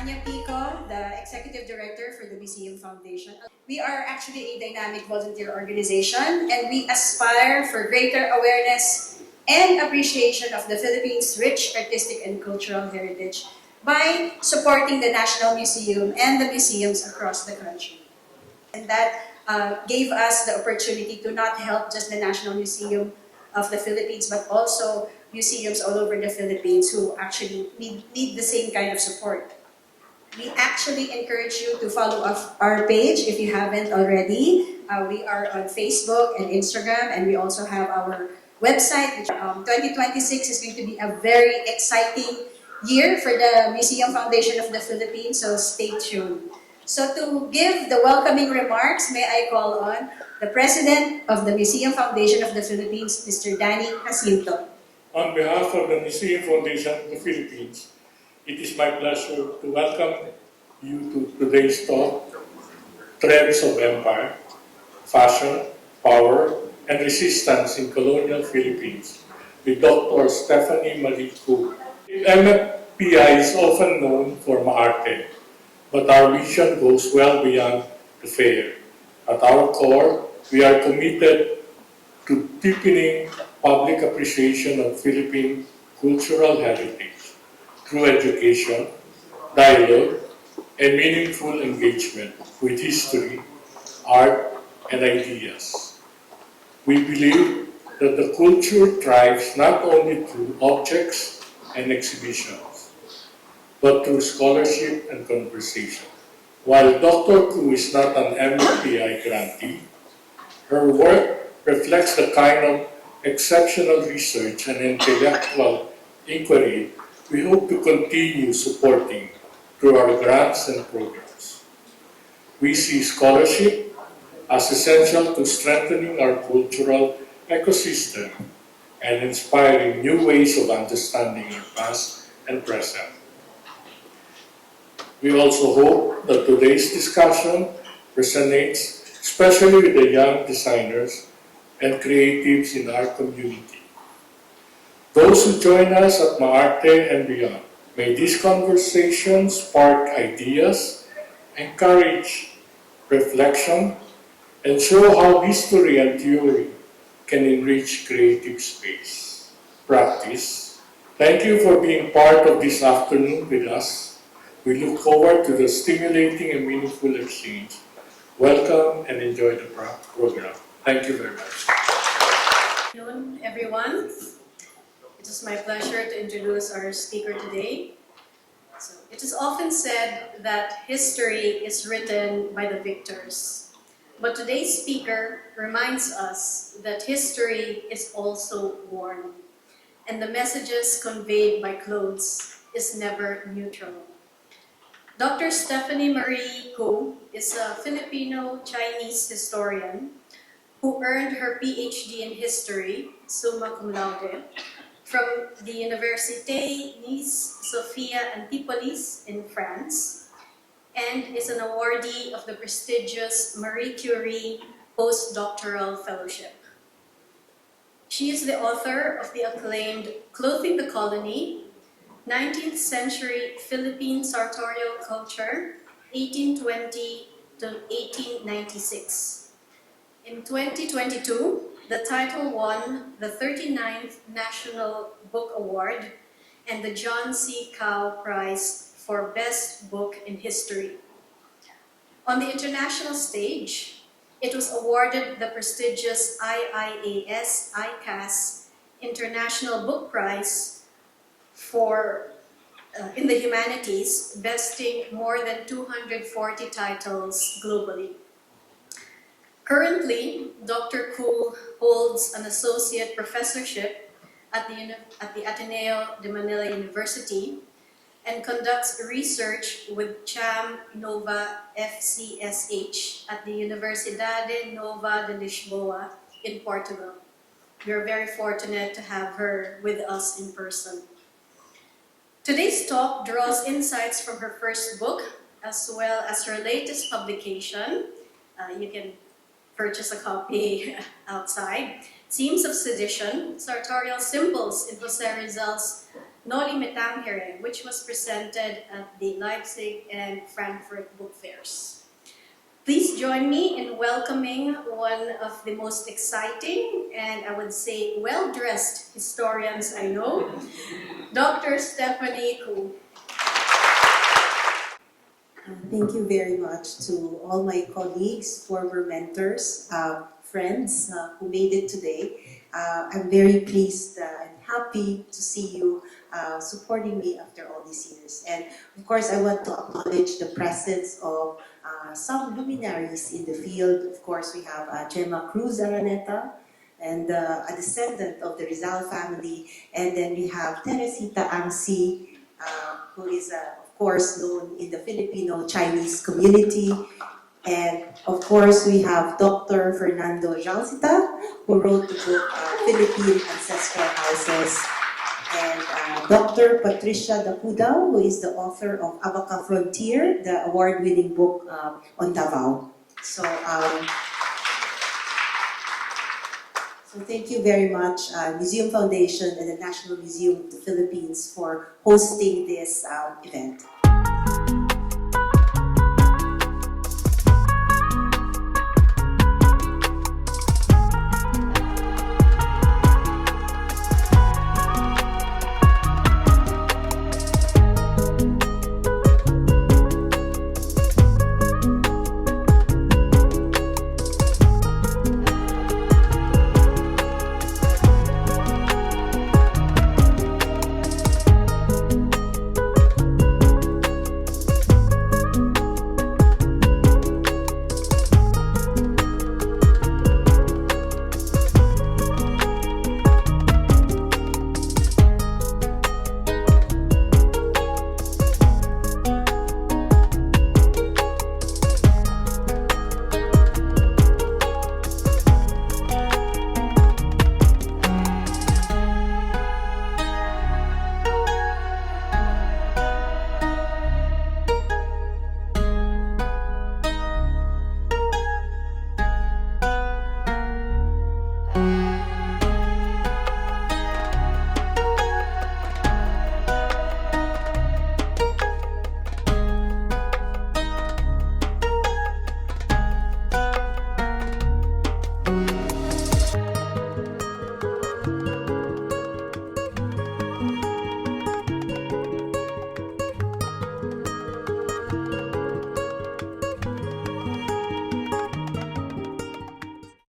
Tanya Pico, the Executive Director for the Museum Foundation. We are actually a dynamic volunteer organization and we aspire for greater awareness and appreciation of the Philippines' rich artistic and cultural heritage by supporting the National Museum and the museums across the country. And that gave us the opportunity to not help just the National Museum of the Philippines, but also museums all over the Philippines who actually need the same kind of support. We actually encourage you to follow our page if you haven't already. We are on Facebook and Instagram, and we also have our website. 2026 is going to be a very exciting year for the Museum Foundation of the Philippines, so stay tuned. So to give the welcoming remarks, may I call on the President of the Museum Foundation of the Philippines, Mr. Danny Jacinto. On behalf of the Museum Foundation of the Philippines, it is my pleasure to welcome you to today's talk, Threads of Empire, Fashion, Power, and Resistance in Colonial Philippines, with Dr. Stephanie Marie Koo. MFPI is often known for MaArte, but our vision goes well beyond the fair. At our core, we are committed to deepening public appreciation of Philippine cultural heritage through education, dialogue, and meaningful engagement with history, art, and ideas. We believe that the culture thrives not only through objects and exhibitions, but through scholarship and conversation. While Dr. Koo is not an MFPI grantee, her work reflects the kind of exceptional research and intellectual inquiry we hope to continue supporting through our grants and programs. We see scholarship as essential to strengthening our cultural ecosystem and inspiring new ways of understanding our past and present. We also hope that today's discussion resonates especially with the young designers and creatives in our community. Those who join us at MaArte and beyond, may these conversations spark ideas, encourage reflection, and show how history and theory can enrich creative space. Practice. Thank you for being part of this afternoon with us. We look forward to the stimulating and meaningful exchange. Welcome and enjoy the program. Thank you very much. Good afternoon, everyone. It is my pleasure to introduce our speaker today. It is often said that history is written by the victors. But today's speaker reminds us that history is also worn, and the messages conveyed by clothes is never neutral. Dr. Stephanie Marie Koo is a Filipino-Chinese historian who earned her PhD in history, summa cum laude, from the Université Nice Sophia Antipolis in France, and is an awardee of the prestigious Marie Curie Postdoctoral Fellowship. She is the author of the acclaimed Clothing the Colony, 19th Century Philippine Sartorial Culture, 1820 to 1896. In 2022, the title won the 39th National Book Award and the John C. Cao Prize for Best Book in History. On the international stage, it was awarded the prestigious IIAS International Book Prize for in the humanities, besting more than 240 titles globally. Currently, Dr. Koo holds an associate professorship at the Ateneo de Manila University and conducts research with CHAM Nova FCSH at the Universidade Nova de Lisboa in Portugal. We are very fortunate to have her with us in person. Today's talk draws insights from her first book as well as her latest publication. You can purchase a copy outside. Themes of Sedition, Sartorial Symbols in Jose Rizal's Noli Me Tangere, which was presented at the Leipzig and Frankfurt book fairs. Please join me in welcoming one of the most exciting and I would say well-dressed historians I know, Dr. Stephanie Koo. Thank you very much to all my colleagues, former mentors, friends who made it today. I'm very pleased and happy to see you supporting me after all these years. And of course, I want to acknowledge the presence of some luminaries in the field. Of course, we have Gemma Cruz Araneta, and a descendant of the Rizal family. And then we have Teresita Angsi, who is of course known in the Filipino Chinese community. And of course, we have Dr. Fernando Jalcita, who wrote the book Philippine Ancestral Houses, and Dr. Patricia Dapuda, who is the author of Abaca Frontier, the award-winning book on Davao. So thank you very much, Museum Foundation and the National Museum of the Philippines for hosting this event.